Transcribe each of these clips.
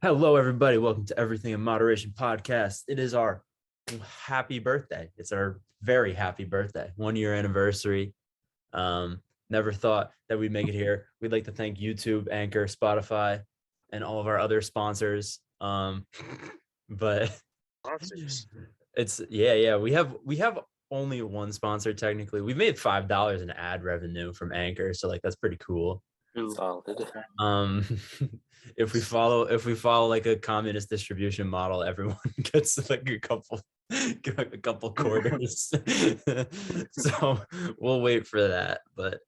Hello, everybody. Welcome to Everything in Moderation podcast. It is our happy birthday. It's our very happy birthday, 1 year anniversary. Never thought that we'd make it here. We'd like to thank YouTube, Anchor, Spotify, and all of our other sponsors. But Sponsors. it's yeah. We have only one sponsor technically. We've made $5 in ad revenue from Anchor, so like that's pretty cool. Solid. If we follow like a communist distribution model, everyone gets like a couple quarters. So we'll wait for that. But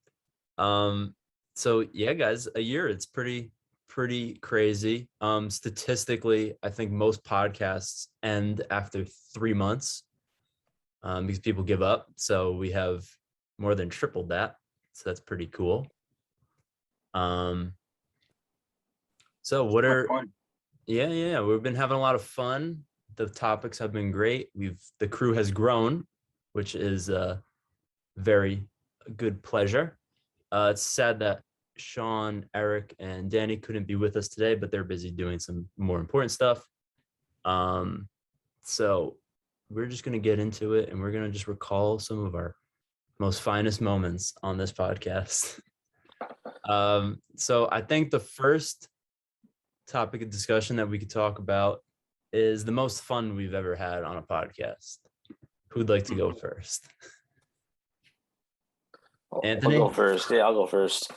so yeah, guys, a year, it's pretty crazy. Statistically, I think most podcasts end after 3 months because people give up. So we have more than tripled that. So that's pretty cool. So what are yeah, we've been having a lot of fun. The topics have been great. The crew has grown, which is a very good pleasure. It's sad that Sean, Eric, and Danny couldn't be with us today, but they're busy doing some more important stuff. So we're just gonna get into it, and we're gonna just recall some of our most finest moments on this podcast. So I think the first topic of discussion that we could talk about is the most fun we've ever had on a podcast. Who'd like to go first? Anthony? I'll go first. Yeah, I'll go first.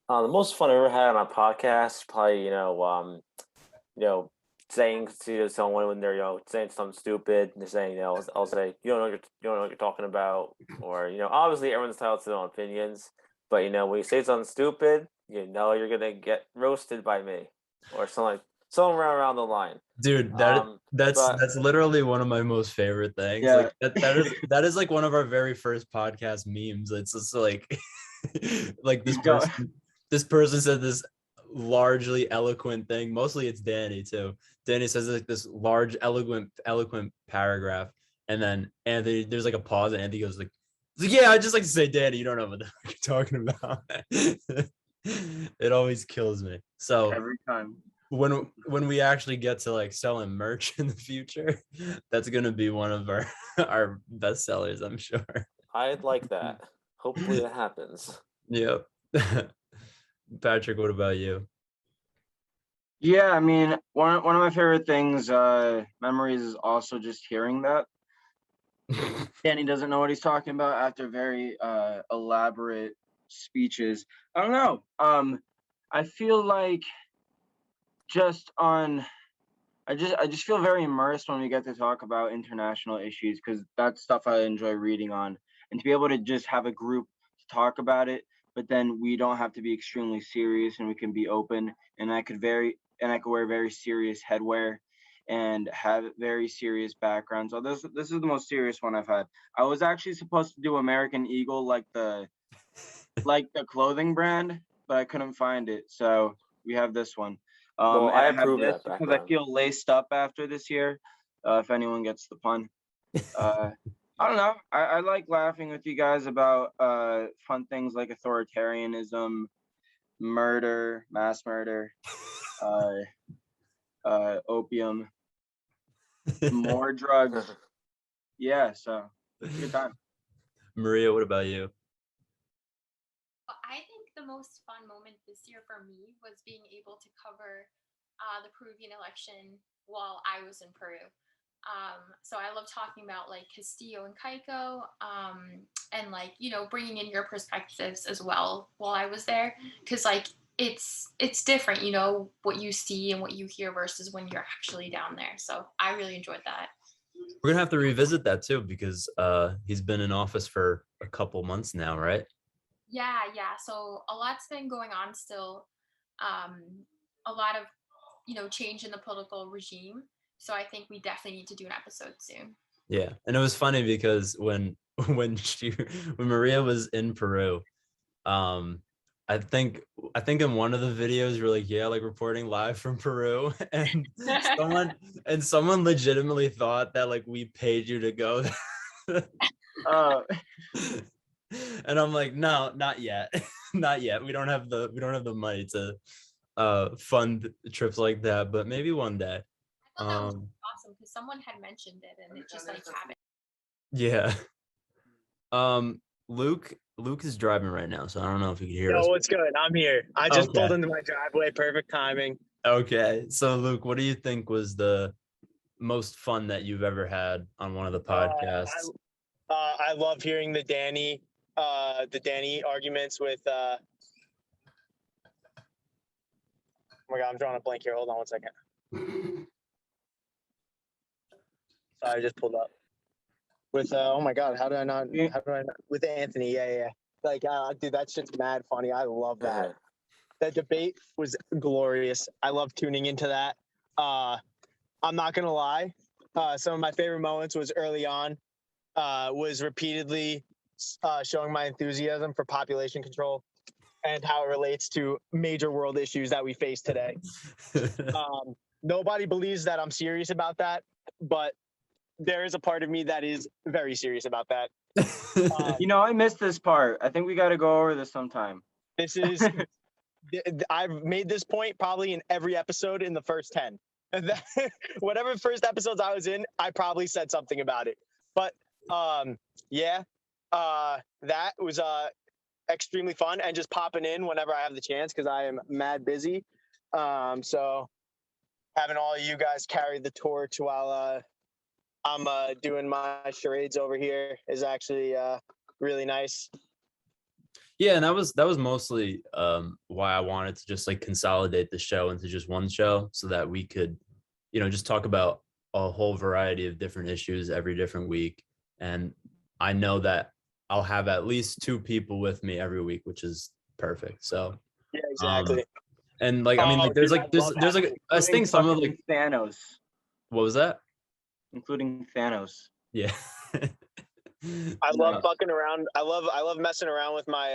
The most fun I ever had on a podcast, probably, saying to someone when they're, saying something stupid, and they're saying, I'll say, you don't know what you're talking about, or, obviously everyone's entitled to their own opinions, but when you say something stupid, you're gonna get roasted by me, or somewhere around the line. Dude, that's literally one of my most favorite things. Yeah. Like that is like one of our very first podcast memes. It's just like like this person said this largely eloquent thing. Mostly it's Danny too. Danny says like this large eloquent paragraph, and then Anthony, there's like a pause, and Anthony goes like, yeah, I just like to say, Danny, you don't know what the fuck you're talking about. It always kills me. So every time when we actually get to like selling merch in the future, that's gonna be one of our best sellers, I'm sure. I'd like that. Hopefully that happens. Yep. Patrick, what about you? Yeah, I mean, one of my favorite things, memories, is also just hearing that Danny doesn't know what he's talking about after very elaborate speeches. I don't know. I feel like I just feel very immersed when we get to talk about international issues, because that's stuff I enjoy reading on, and to be able to just have a group to talk about it, but then we don't have to be extremely serious, and we can be open, and I could wear very serious headwear and have very serious backgrounds. So this is the most serious one I've had. I was actually supposed to do American Eagle, like the clothing brand, but I couldn't find it, so we have this one. Well, I have approve this that because I feel laced up after this year. If anyone gets the pun. I don't know. I like laughing with you guys about fun things like authoritarianism, murder, mass murder, opium, more drugs. Yeah, so good time. Maria, what about you? I think the most fun moment this year for me was being able to cover the Peruvian election while I was in Peru. So I love talking about like Castillo and Keiko, and like, bringing in your perspectives as well while I was there, because like it's different, what you see and what you hear versus when you're actually down there. So I really enjoyed that. We're gonna have to revisit that too, because he's been in office for a couple months now, right? Yeah. So a lot's been going on still. A lot of, change in the political regime. So I think we definitely need to do an episode soon. Yeah, and it was funny because when Maria was in Peru, I think in one of the videos you're like, yeah, like reporting live from Peru, and someone legitimately thought that like we paid you to go. And I'm like, no, not yet. Not yet. We don't have the money fun trips like that, but maybe one day. I thought that was awesome because someone had mentioned it and it just like happened. Yeah. Luke is driving right now, so I don't know if you can hear us. Yo, what's good? I'm here. I just Okay. pulled into my driveway. Perfect timing. Okay. So Luke, what do you think was the most fun that you've ever had on one of the podcasts? I love hearing the Danny arguments with oh my God, I'm drawing a blank here. Hold on one second. Sorry, I just pulled up. With oh my God, how do I not with Anthony, yeah. Like dude, that shit's mad funny. I love that. That debate was glorious. I love tuning into that. I'm not gonna lie. Some of my favorite moments was early on, was repeatedly showing my enthusiasm for population control and how it relates to major world issues that we face today. Nobody believes that I'm serious about that, but there is a part of me that is very serious about that. I missed this part. I think we got to go over this sometime. This is, I've made this point probably in every episode in the first 10. Whatever first episodes I was in, I probably said something about it. But that was extremely fun, and just popping in whenever I have the chance because I am mad busy. So having all of you guys carry the torch while I'm doing my charades over here is actually really nice. Yeah, and that was mostly why I wanted to just like consolidate the show into just one show so that we could, just talk about a whole variety of different issues every different week. And I know that I'll have at least 2 people with me every week, which is perfect. So yeah, exactly. And like, I mean, like, there's like, I think some of like Thanos. What was that? Including Thanos. Yeah. I love fucking around. I love messing around with my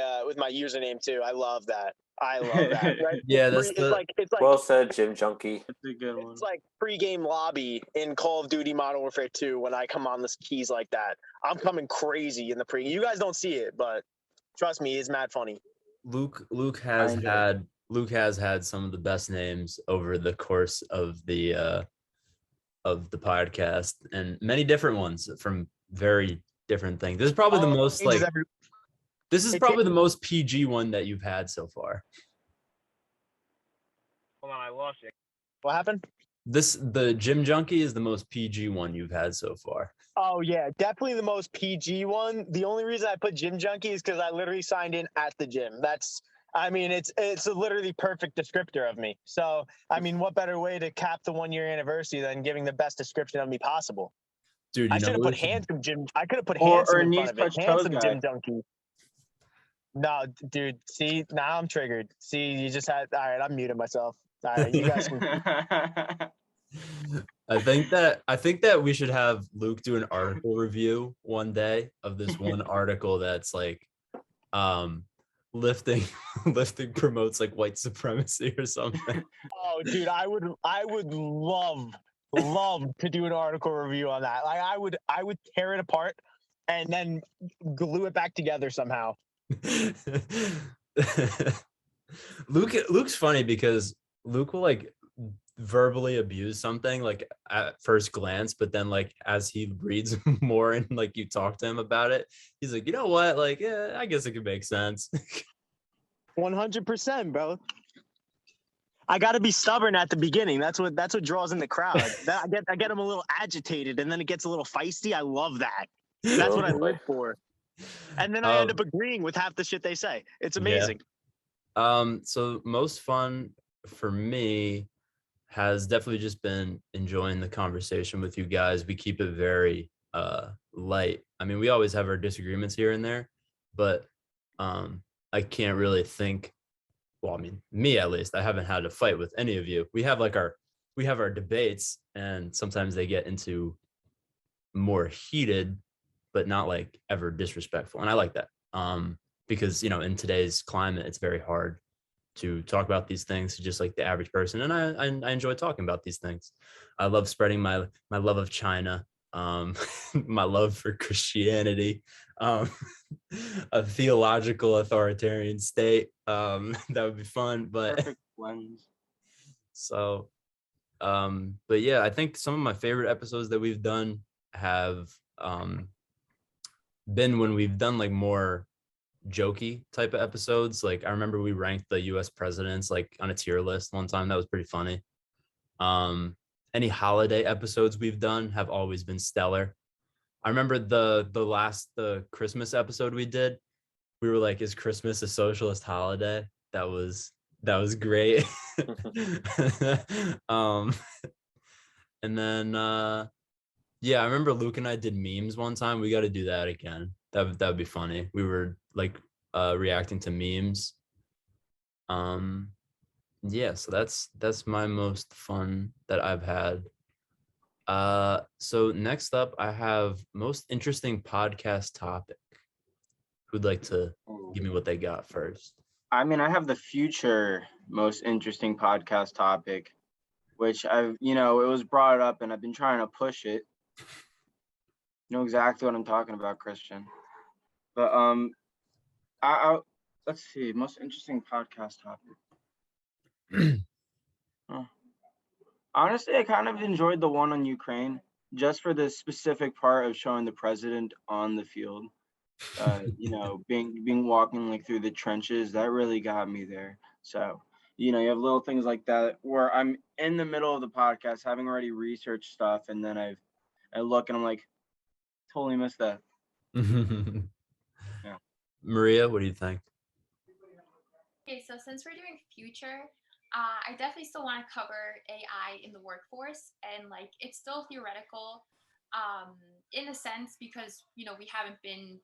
username too. I love that. Right? Yeah, it's like well said, Gym Junkie. That's a good one. It's like pre-game lobby in Call of Duty Modern Warfare 2 when I come on this keys like that. I'm coming crazy in the pre. You guys don't see it, but trust me, it's mad funny. Luke has had some of the best names over the course of the podcast, and many different ones from very different things. This is probably the most like this is probably the most PG one that you've had so far. Hold on, I lost you. What happened? The Gym Junkie is the most PG one you've had so far. Oh yeah, definitely the most PG one. The only reason I put Gym Junkie is because I literally signed in at the gym. It's a literally perfect descriptor of me. So I mean, what better way to cap the 1-year anniversary than giving the best description of me possible? Dude, I should have put handsome Gym. I could have put handsome in front of it. Handsome Gym Junkie. No, dude. See, now I'm triggered. See, you just had. All right, I'm muting myself. All right, you guys can. I think that we should have Luke do an article review one day of this one article that's like, lifting promotes like white supremacy or something. Oh, dude, I would love to do an article review on that. Like I would tear it apart and then glue it back together somehow. Luke's funny because Luke will like verbally abuse something like at first glance, but then like as he reads more and like you talk to him about it, he's like, you know what, like, yeah, I guess it could make sense. 100%, bro. I got to be stubborn at the beginning. That's what draws in the crowd. I get him a little agitated, and then it gets a little feisty. I love that. That's what I live for. And then I end up agreeing with half the shit they say. It's amazing. Yeah. So most fun for me has definitely just been enjoying the conversation with you guys. We keep it very light. I mean, we always have our disagreements here and there, but I can't really think. Well, I mean, me at least, I haven't had a fight with any of you. We have our debates, and sometimes they get into more heated, but not like ever disrespectful. And I like that. Because, in today's climate, it's very hard to talk about these things to just like the average person. And I enjoy talking about these things. I love spreading my love of China, my love for Christianity, a theological authoritarian state. That would be fun, but So, but yeah, I think some of my favorite episodes that we've done have been when we've done like more jokey type of episodes. Like I remember we ranked the US presidents like on a tier list one time. That was pretty funny. Any holiday episodes we've done have always been stellar. I remember the Christmas episode we did. We were like, is Christmas a socialist holiday? That was great. And then yeah, I remember Luke and I did memes one time. We got to do that again. That would be funny. We were like reacting to memes. Yeah, so that's my most fun that I've had. So next up I have most interesting podcast topic. Who'd like to give me what they got first? I mean, I have the future most interesting podcast topic, which it was brought up and I've been trying to push it. You know exactly what I'm talking about, Christian. But I let's see, most interesting podcast topic. Honestly, I kind of enjoyed the one on Ukraine just for the specific part of showing the president on the field. Being walking like through the trenches, that really got me there. So, you have little things like that where I'm in the middle of the podcast having already researched stuff, and then I look and I'm like, totally missed that. Yeah. Maria, what do you think? Okay, so since we're doing future, I definitely still want to cover AI in the workforce, and like it's still theoretical, in a sense because we haven't been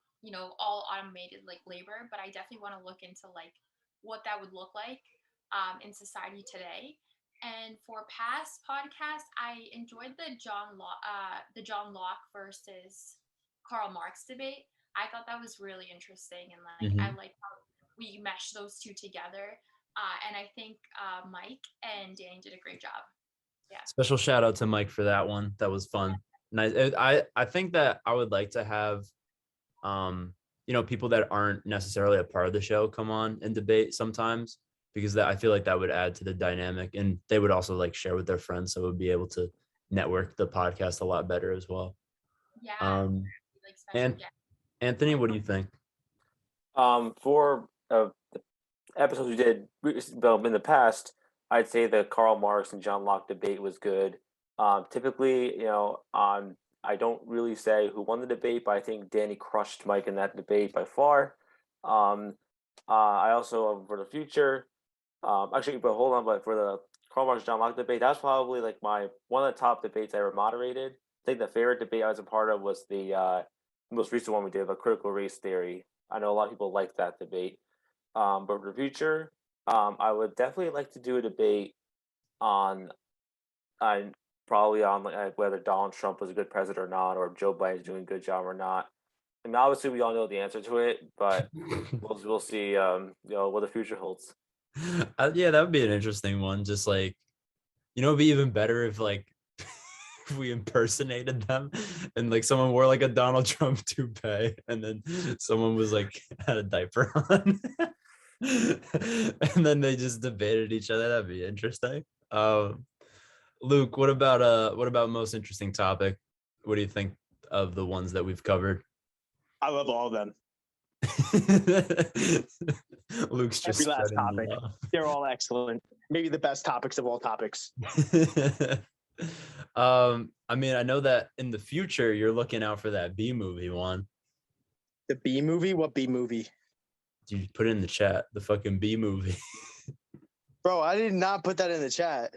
all automated like labor, but I definitely want to look into like what that would look like in society today. And for past podcasts, I enjoyed the John Locke versus Karl Marx debate. I thought that was really interesting, and like I like how we meshed those two together. And I think Mike and Danny did a great job. Yeah. Special shout out to Mike for that one. That was fun. Nice. I think that I would like to have people that aren't necessarily a part of the show come on and debate sometimes, because I feel like that would add to the dynamic, and they would also like share with their friends, so it would be able to network the podcast a lot better as well. Yeah. And Anthony, what do you think? For the episodes we did in the past, I'd say the Karl Marx and John Locke debate was good. Typically, I don't really say who won the debate, but I think Danny crushed Mike in that debate by far. I also, for the future, but hold on, but for the Karl Marx John Locke debate, that's probably like one of the top debates I ever moderated. I think the favorite debate I was a part of was the most recent one we did about critical race theory. I know a lot of people like that debate. But for the future, I would definitely like to do a debate on probably on like whether Donald Trump was a good president or not, or if Joe Biden's doing a good job or not. I mean, obviously we all know the answer to it, but we'll see. What the future holds. Yeah, that would be an interesting one. Just like, it'd be even better if like if we impersonated them and like someone wore like a Donald Trump toupee and then someone was like had a diaper on. And then they just debated each other. That'd be interesting. Luke, what about most interesting topic? What do you think of the ones that we've covered? I love all of them. Luke's just every last topic. They're all excellent. Maybe the best topics of all topics. I mean, I know that in the future you're looking out for that B movie one. The B movie? What B movie? You put it in the chat. The fucking B movie. Bro, I did not put that in the chat.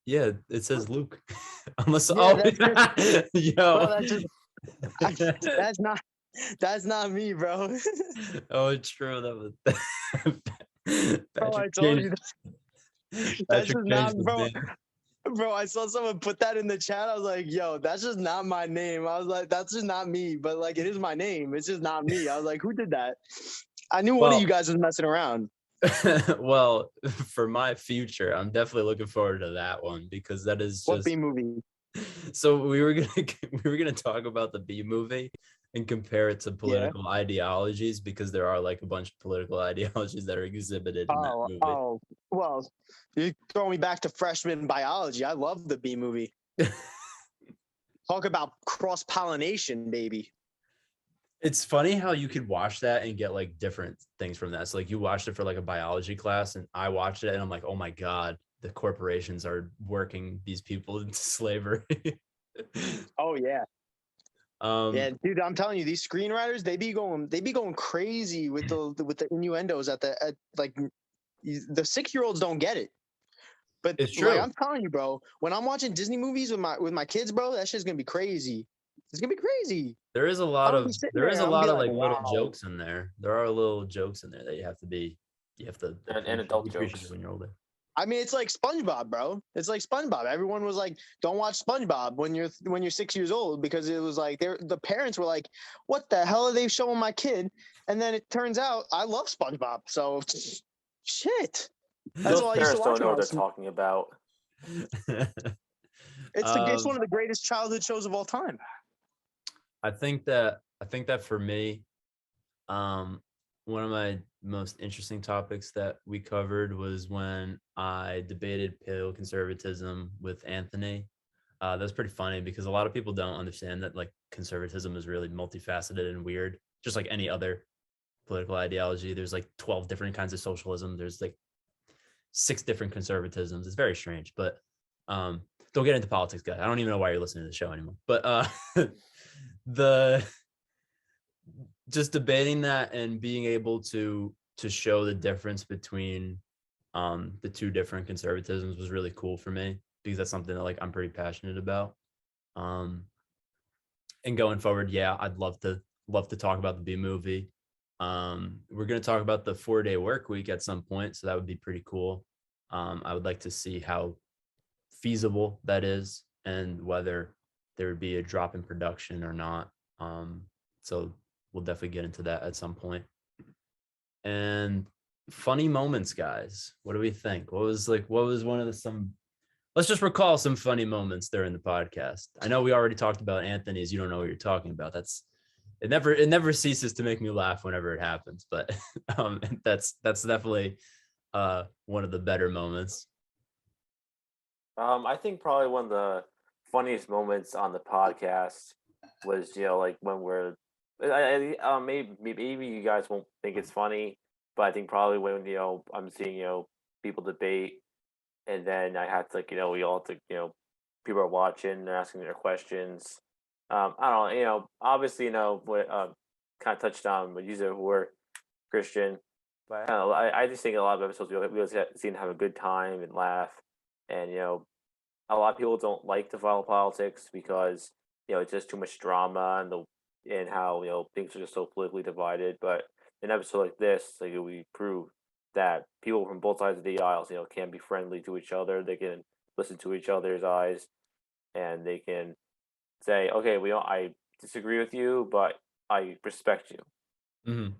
Yeah, it says Luke. Unless yo, bro, that's not me, bro. Oh, it's true. That was bro, I told you that's just not, bro. Bro, I saw someone put that in the chat. I was like, yo, that's just not my name. I was like, that's just not me. But like, it is my name. It's just not me. I was like, who did that? I knew one of you guys was messing around. Well, for my future, I'm definitely looking forward to that one, because that is just what B movie? So we were gonna talk about the B movie and compare it to political ideologies, because there are like a bunch of political ideologies that are exhibited in that movie. Well, you throw me back to freshman biology. I love the B movie. Talk about cross-pollination, baby. It's funny how you could watch that and get like different things from that. So like you watched it for like a biology class, and I watched it and I'm like, oh my God, the corporations are working these people into slavery. Oh yeah. Yeah, dude, I'm telling you, these screenwriters, they be going crazy with the innuendos at like the 6-year-olds don't get it. But it's true. Like, I'm telling you, bro, when I'm watching Disney movies with my kids, bro, that shit's gonna be crazy. It's gonna be crazy. There is a lot of like little jokes in there. There are little jokes in there that you have to and adult appreciate jokes when you're older. I mean, it's like SpongeBob, bro. It's like SpongeBob. Everyone was like, "Don't watch SpongeBob when you're 6 years old," because it was like the parents were like, "What the hell are they showing my kid?" And then it turns out I love SpongeBob. So, shit. That's Those all I used to parents watch. don't know what they're talking about. It's one of the greatest childhood shows of all time. I think that for me, one of my most interesting topics that we covered was when I debated paleoconservatism with Anthony. That was pretty funny because a lot of people don't understand that like conservatism is really multifaceted and weird, just like any other political ideology. There's like 12 different kinds of socialism. There's like 6 different conservatisms. It's very strange, but don't get into politics, guys. I don't even know why you're listening to the show anymore. But just debating that and being able to show the difference between the 2 different conservatisms was really cool for me, because that's something that like I'm pretty passionate about. And going forward, yeah, I'd love to talk about the B movie. We're going to talk about the 4-day work week at some point, so that would be pretty cool. I would like to see how feasible that is and whether there would be a drop in production or not. So we'll definitely get into that at some point. And funny moments, guys. What do we think? What was one of let's just recall some funny moments during the podcast. I know we already talked about Anthony's "You don't know what you're talking about." It never ceases to make me laugh whenever it happens, but that's definitely one of the better moments. I think probably one of the funniest moments on the podcast was, like when we're, maybe you guys won't think it's funny, but I think probably when, I'm seeing, people debate, and then I had to, we all have to, people are watching, they're asking their questions. I don't know, obviously, what kind of touched on what you were Christian, but I don't know, I just think a lot of episodes we always seem to have a good time and laugh, and a lot of people don't like to follow politics because it's just too much drama and how things are just so politically divided. But in an episode like this, like we prove that people from both sides of the aisles can be friendly to each other. They can listen to each other's eyes, and they can say, okay, I disagree with you, but I respect you. Mm-hmm.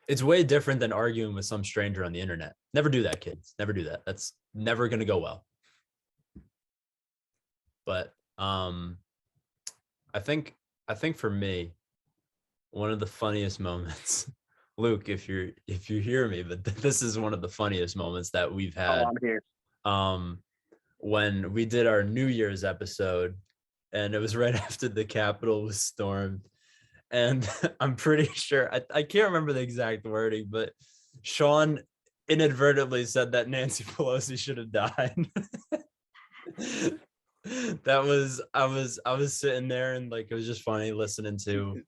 It's way different than arguing with some stranger on the internet. Never do that, kids. Never do that. That's never going to go well. But I think for me, one of the funniest moments, Luke, if you hear me, but this is one of the funniest moments that we've had. I'm here. When we did our New Year's episode, and it was right after the Capitol was stormed, and I'm pretty sure I can't remember the exact wording, but Sean inadvertently said that Nancy Pelosi should have died. I was sitting there, and like it was just funny listening to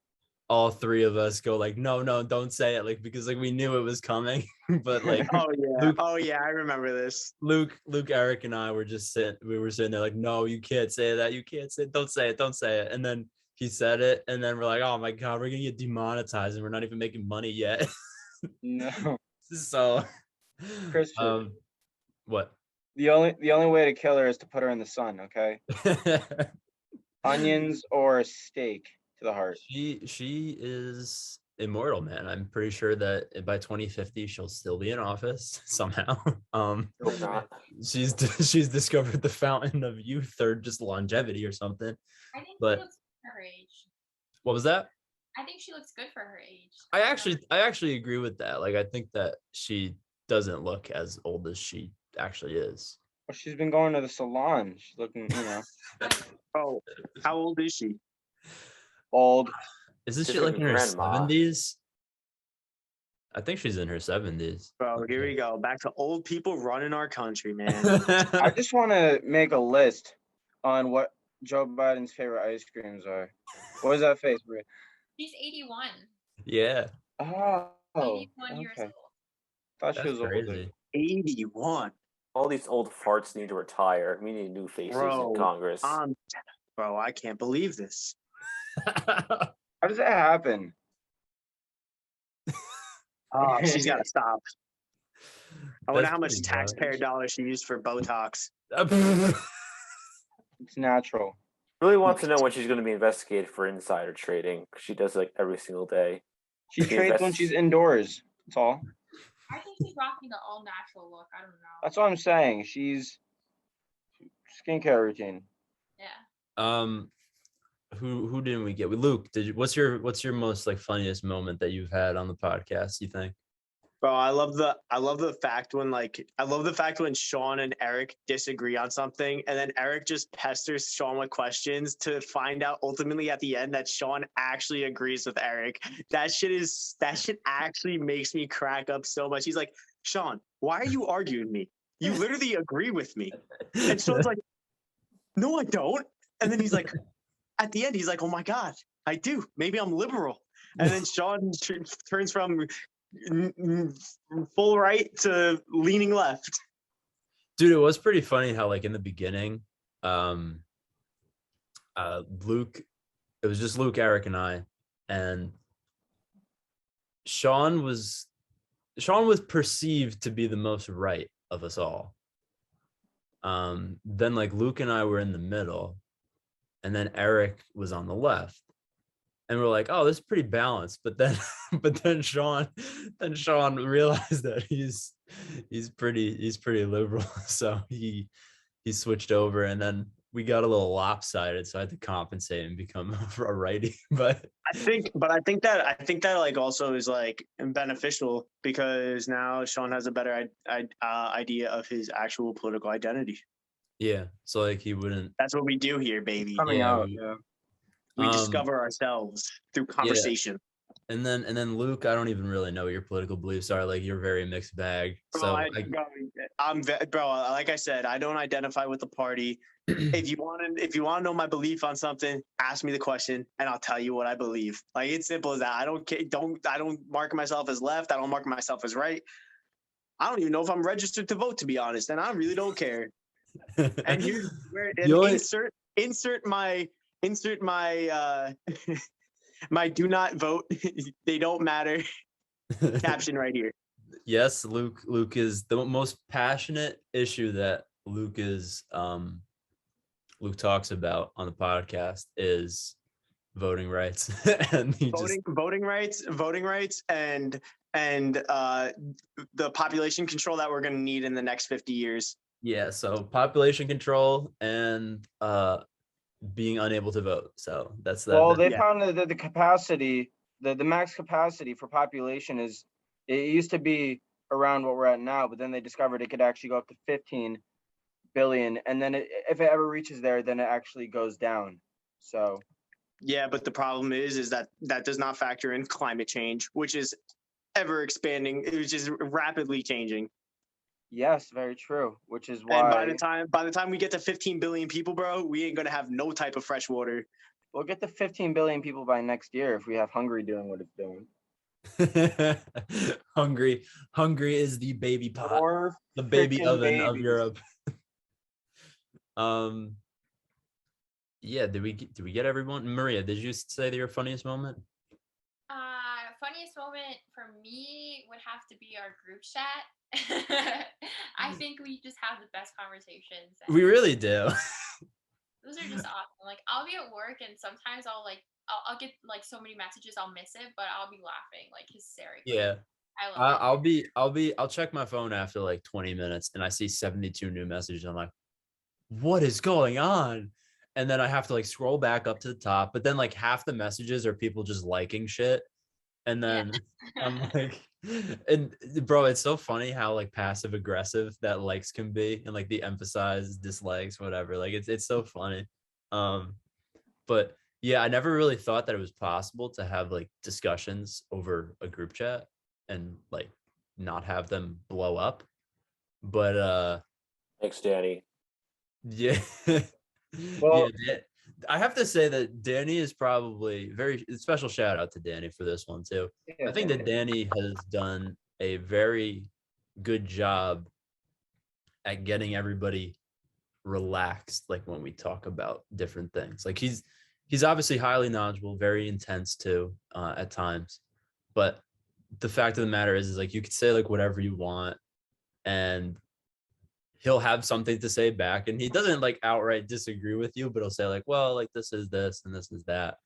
all 3 of us go like, no, don't say it, like, because like we knew it was coming. But like oh yeah, I remember this. Luke, Eric, and I were sitting there like, no, you can't say that, don't say it. And then he said it, and then we're like, oh my God, we're gonna get demonetized and we're not even making money yet. No. So Christian. What? The only way to kill her is to put her in the sun, okay? Onions or steak to the heart. She is immortal, man. I'm pretty sure that by 2050 she'll still be in office somehow. She's discovered the fountain of youth or just longevity or something. I think but her age. What was that? I think she looks good for her age. I actually agree with that. Like, I think that she doesn't look as old as she actually is. Well, she's been going to the salon. She's looking, Oh, how old is she? old. Isn't She's she like like in her grandma. 70s? I think she's in her 70s. Bro, here we go. Back to old people running our country, man. I just want to make a list on what Joe Biden's favorite ice creams are. What is that face, Bri? She's 81. Yeah, Oh, 81 years okay. old. Thought she that's was older. crazy. 81. All these old farts need to retire. We need new faces Bro, in Congress. Bro, I can't believe this. How does that happen? Oh, she's got to stop. I wonder That's how much pretty taxpayer dollars she used for Botox. bad. It's natural. Really want to know when she's going to be investigated for insider trading. She does like every single day. She trades when she's indoors. That's all. I think she's rocking the all natural look. I don't know. That's what I'm saying. She's skincare routine. Yeah. Who didn't we get? Luke, what's your most like funniest moment that you've had on the podcast, you think? Bro, I love the fact when Sean and Eric disagree on something, and then Eric just pesters Sean with questions to find out ultimately at the end that Sean actually agrees with Eric. That shit actually makes me crack up so much. He's like, Sean, why are you arguing with me? You literally agree with me. And Sean's like, no, I don't. And then he's like, at the end, he's like, oh my God, I do. Maybe I'm liberal. And then Sean turns from full right to leaning left. Dude, it was pretty funny how like in the beginning, Luke, it was just Luke, Eric, and I, and Sean was perceived to be the most right of us all. Then like Luke and I were in the middle, and then Eric was on the left. And we're like, oh, this is pretty balanced. But then Sean realized that he's pretty liberal. So he switched over, and then we got a little lopsided. So I had to compensate and become a righty. But I think that like also is like beneficial because now Sean has a better idea of his actual political identity. yeah, so like he wouldn't. That's what we do here, baby. Coming out. Yeah. We discover ourselves through conversation. Yeah. And then Luke, I don't even really know what your political beliefs are. Like, you're very mixed bag. So bro, like I said, I don't identify with the party. If you want to know my belief on something, ask me the question and I'll tell you what I believe. Like, it's simple as that. I don't mark myself as left. I don't mark myself as right. I don't even know if I'm registered to vote, to be honest, and I really don't care. And here's where insert my my do not vote. They don't matter caption right here. Yes, Luke is the most passionate issue that Luke talks about on the podcast is voting rights. And voting rights and the population control that we're going to need in the next 50 years. Yeah, so population control and being unable to vote. So that's that. Well, they found that the capacity, the max capacity for population it used to be around what we're at now, but then they discovered it could actually go up to 15 billion. And then if it ever reaches there, then it actually goes down. So. Yeah, but the problem is that does not factor in climate change, which is ever expanding, which is rapidly changing. Yes, very true. Which is why. And by the time we get to 15 billion people, bro, we ain't gonna have no type of fresh water. We'll get to 15 billion people by next year if we have Hungary doing what it's doing. Hungary is the baby pot, or the baby oven babies of Europe. Yeah, did we get everyone? Maria, did you say your funniest moment? Funniest moment for me would have to be our group chat. I think we just have the best conversations. We really do. Those are just awesome. Like, I'll be at work and sometimes I'll get like so many messages, I'll miss it, but I'll be laughing like hysterically. Yeah. I'll check my phone after like 20 minutes and I see 72 new messages. I'm like, what is going on? and then I have to like scroll back up to the top, but then like half the messages are people just liking shit. And then I'm like, and bro, it's so funny how like passive aggressive that likes can be, and like the emphasize, dislikes, whatever. Like it's so funny. But yeah, I never really thought that it was possible to have like discussions over a group chat and like not have them blow up. But Thanks, Danny. yeah. Well- Yeah, I have to say that Danny is probably very special shout out to Danny for this one too. Yeah, I think that Danny has done a very good job at getting everybody relaxed, like when we talk about different things. Like he's obviously highly knowledgeable, very intense too, at times. But the fact of the matter is like you could say like whatever you want, and he'll have something to say back, and he doesn't like outright disagree with you, but he'll say like, well, like this is this and this is that,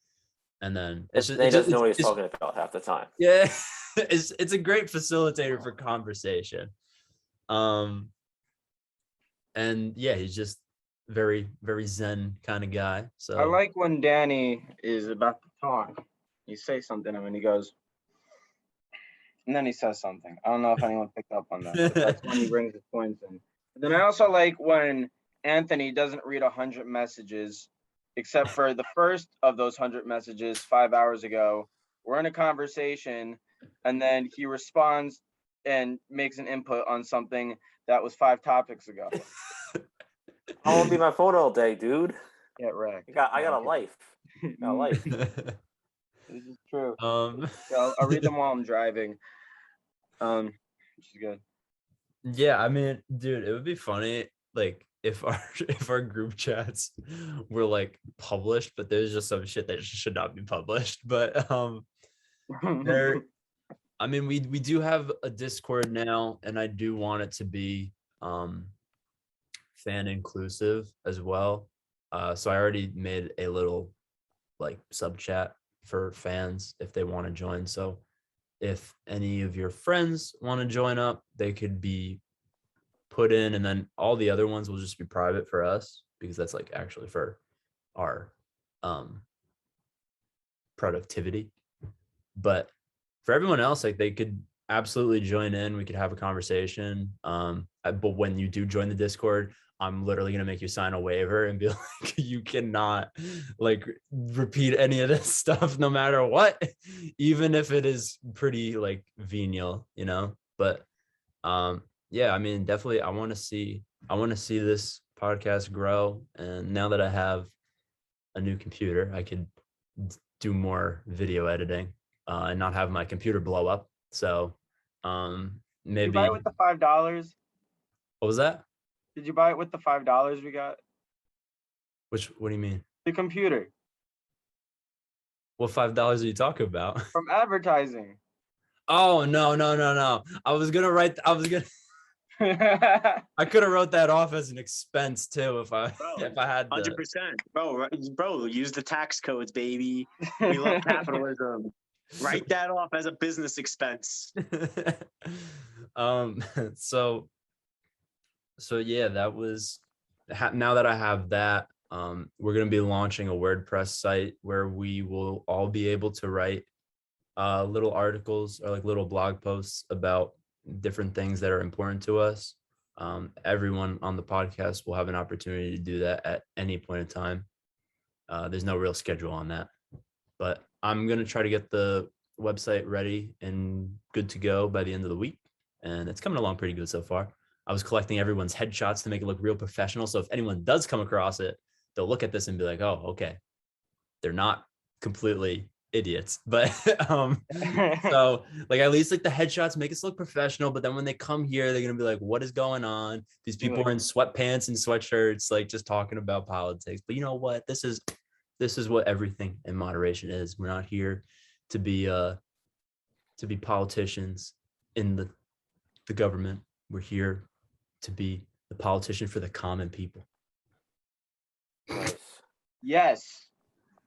and then He doesn't know what he's talking about half the time. Yeah, it's a great facilitator for conversation. And yeah, he's just very, very zen kind of guy. So I like when Danny is about to talk. You say something and then he goes, and then he says something. I don't know if anyone picked up on that, but that's when he brings his points in. But then I also like when Anthony doesn't read 100 messages, except for the first of those 100 messages 5 hours ago. We're in a conversation, and then he responds and makes an input on something that was 5 topics ago. I won't be my phone all day, dude. Get wrecked. I got a life. Got a life. This is true. um So I'll read them while I'm driving. Which is good. yeah, I mean, dude, it would be funny like if our group chats were like published, but there's just some shit that should not be published. But there, I mean, we do have a Discord now, and I do want it to be fan inclusive as well. So I already made a little like sub chat for fans if they want to join. So if any of your friends want to join up, they could be put in, and then all the other ones will just be private for us, because that's like actually for our productivity. But for everyone else, like they could absolutely join in. We could have a conversation. But when you do join the Discord, I'm literally gonna make you sign a waiver and be like, you cannot like repeat any of this stuff, no matter what, even if it is pretty like venial, you know. But yeah, I mean, definitely, I want to see this podcast grow, and now that I have a new computer, I could do more video editing and not have my computer blow up. So Did maybe. you buy it with the $5? What was that? Did you buy it with the $5 we got? What do you mean? The computer What $5 are you talking about? from advertising. Oh, no. I was gonna I could have wrote that off as an expense too if I had to. 100%, bro. Use the tax codes, baby. We love capitalism. Write that off as a business expense. So yeah, that was now that I have that, we're going to be launching a WordPress site where we will all be able to write little articles or like little blog posts about different things that are important to us. Everyone on the podcast will have an opportunity to do that at any point in time. There's no real schedule on that, but I'm going to try to get the website ready and good to go by the end of the week. And it's coming along pretty good so far. I was collecting everyone's headshots to make it look real professional. So if anyone does come across it, they'll look at this and be like, oh, okay, they're not completely idiots. But so like at least like the headshots make us look professional. But then when they come here, they're gonna be like, what is going on? These people are in sweatpants and sweatshirts, like just talking about politics. But you know what? This is what everything in moderation is. We're not here to be politicians in the government. We're here to be the politician for the common people. Nice. Yes.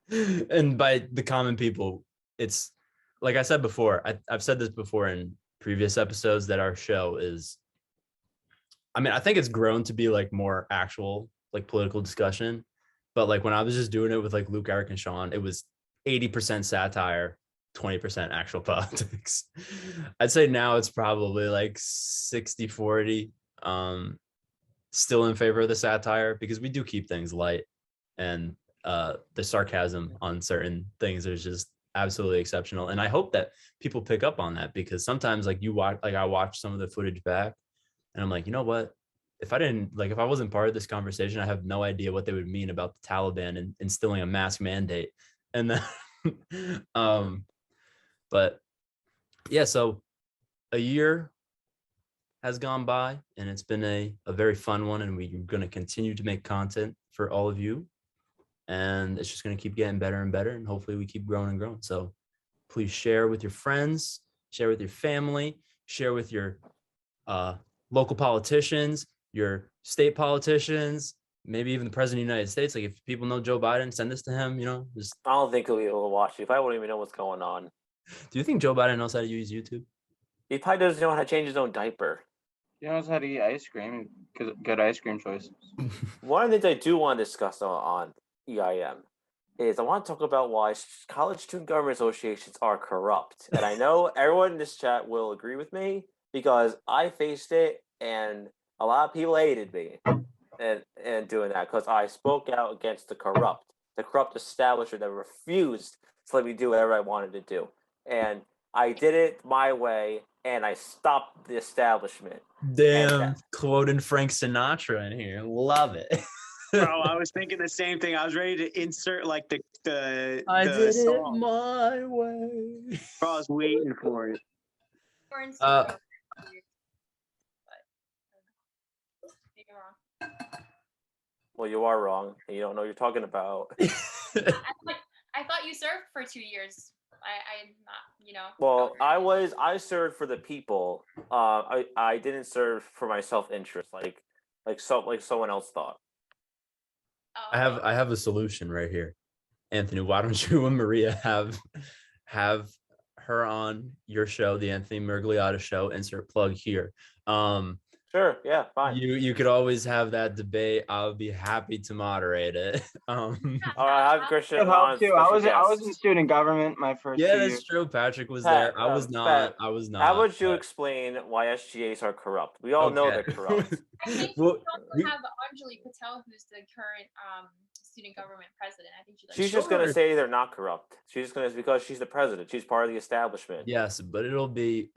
And by the common people, it's like I said before, I've said this before in previous episodes, that our show is, I mean, I think it's grown to be like more actual like political discussion, But like when I was just doing it with like Luke, Eric, and Sean, it was 80% satire, 20% actual politics. I'd say now it's probably like 60-40. Still in favor of the satire because we do keep things light, and the sarcasm on certain things is just absolutely exceptional. And I hope that people pick up on that, because sometimes like I watch some of the footage back and I'm like, you know what? If I wasn't part of this conversation, I have no idea what they would mean about the Taliban and instilling a mask mandate. And then, but yeah, so a year has gone by and it's been a very fun one, and we're going to continue to make content for all of you, and it's just going to keep getting better and better, and hopefully we keep growing and growing. So please share with your friends, share with your family, share with your local politicians, your state politicians, maybe even the president of the United States. Like if people know Joe Biden, send this to him, just I don't think he'll be able to watch it. If I wouldn't even know what's going on. Do you think Joe Biden knows how to use YouTube? He probably doesn't know how to change his own diaper. He knows how to eat ice cream. Good ice cream choices. One of the things I do want to discuss on EIM is I want to talk about why college student government associations are corrupt. And I know everyone in this chat will agree with me because I faced it and a lot of people hated me and doing that because I spoke out against the corrupt establishment that refused to let me do whatever I wanted to do. And I did it my way, and I stopped the establishment. Damn, quoting Frank Sinatra in here. Love it. Bro, I was thinking the same thing. I was ready to insert like the did song. it my way. Bro, I was waiting for it. Well, you are wrong, and you don't know what you're talking about. I thought you served for 2 years. I'm not, Well, I served for the people. I didn't serve for my self-interest, like someone else thought. Oh, I have a solution right here, Anthony. Why don't you and Maria have her on your show, the Anthony Miragliotta show? Insert plug here. Sure, yeah, fine. You could always have that debate. I'll be happy to moderate it. I have Christian on. Too. I was in student government my first. Yeah, 2 that's years. true. Patrick was there. I was not. How would you explain why SGAs are corrupt? We all know they're corrupt. I think we also have Anjali Patel, who's the current student government president. I think she's just gonna say they're not corrupt. She's just gonna, because she's the president. She's part of the establishment. Yes, but it'll be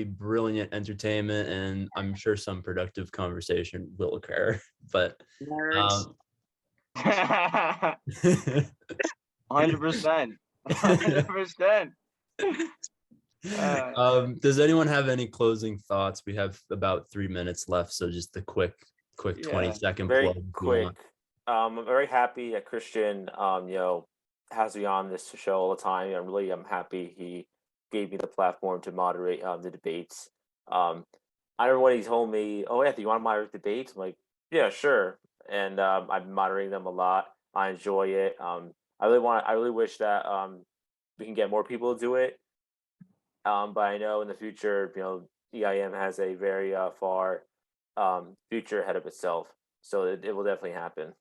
brilliant entertainment, and I'm sure some productive conversation will occur. But 100%, 100%. Does anyone have any closing thoughts? We have about 3 minutes left, so just a quick 20-second very plug. Quick. I'm very happy that Christian, has me on this show all the time. I'm happy he gave me the platform to moderate the debates. I remember when he told me, "Oh, Anthony, you want to moderate debates?" I'm like, "Yeah, sure." And I've been moderating them a lot. I enjoy it. I really wish that we can get more people to do it. But I know in the future, EIM has a very far future ahead of itself. So it will definitely happen.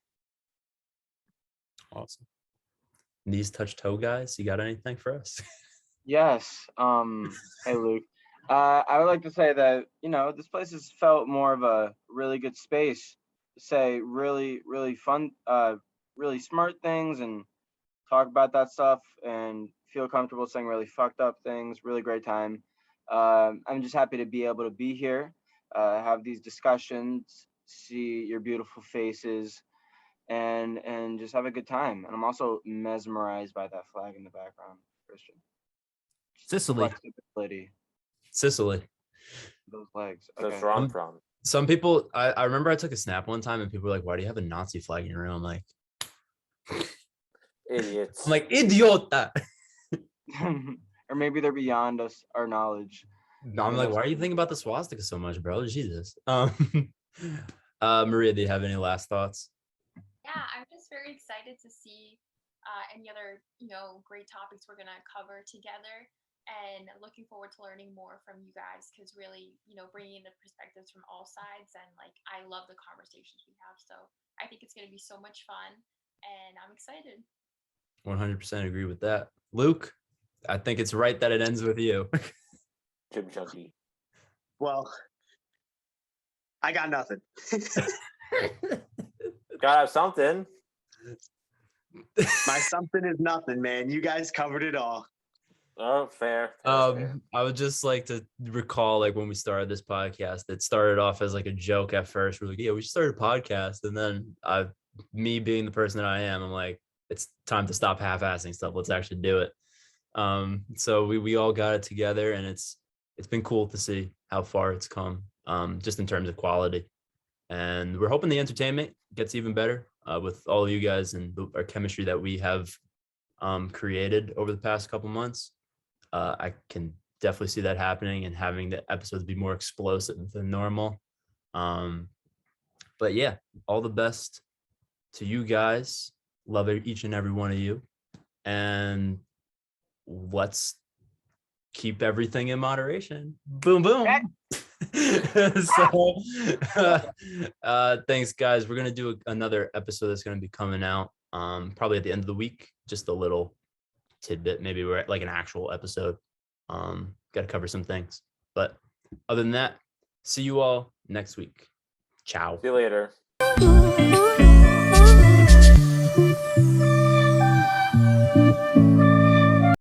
Awesome. Knees touch toe, guys. You got anything for us? Yes. Hey, Luke. I would like to say that this place has felt more of a really good space to say really, really fun, really smart things and talk about that stuff and feel comfortable saying really fucked up things. Really great time. I'm just happy to be able to be here, have these discussions, see your beautiful faces, and just have a good time. And I'm also mesmerized by that flag in the background, Christian. Sicily. Flexibility. Sicily. Those legs. That's Okay. where I'm from. Some people, I remember I took a snap one time and people were like, "Why do you have a Nazi flag in your room?" I'm like, idiots. I'm like, idiota. Or maybe they're beyond us, our knowledge. No, I'm like, why are you thinking about the swastika so much, bro? Jesus. Maria, do you have any last thoughts? Yeah, I'm just very excited to see any other, great topics we're going to cover together, and looking forward to learning more from you guys, because really, bringing in the perspectives from all sides, and I love the conversations we have. So I think it's going to be so much fun. and I'm excited. 100% agree with that. Luke, I think it's right that it ends with you. Jim Chunky. Well, I got nothing. Gotta have something. My something is nothing, man. You guys covered it all. Oh, fair. Fair. I would just like to recall, like, when we started this podcast, it started off as like a joke at first. We're like, yeah, we should start a podcast. And then me being the person that I am, I'm like, it's time to stop half-assing stuff. Let's actually do it. So we all got it together, and it's been cool to see how far it's come, just in terms of quality. And we're hoping the entertainment gets even better with all of you guys and our chemistry that we have created over the past couple months. I can definitely see that happening and having the episodes be more explosive than normal. But yeah, all the best to you guys. Love each and every one of you. And let's keep everything in moderation. Boom, boom. So, thanks, guys. We're going to do another episode that's going to be coming out probably at the end of the week. Just a little tidbit. Maybe we're at like an actual episode. Got to cover some things. But other than that, see you all next week. Ciao. See you later.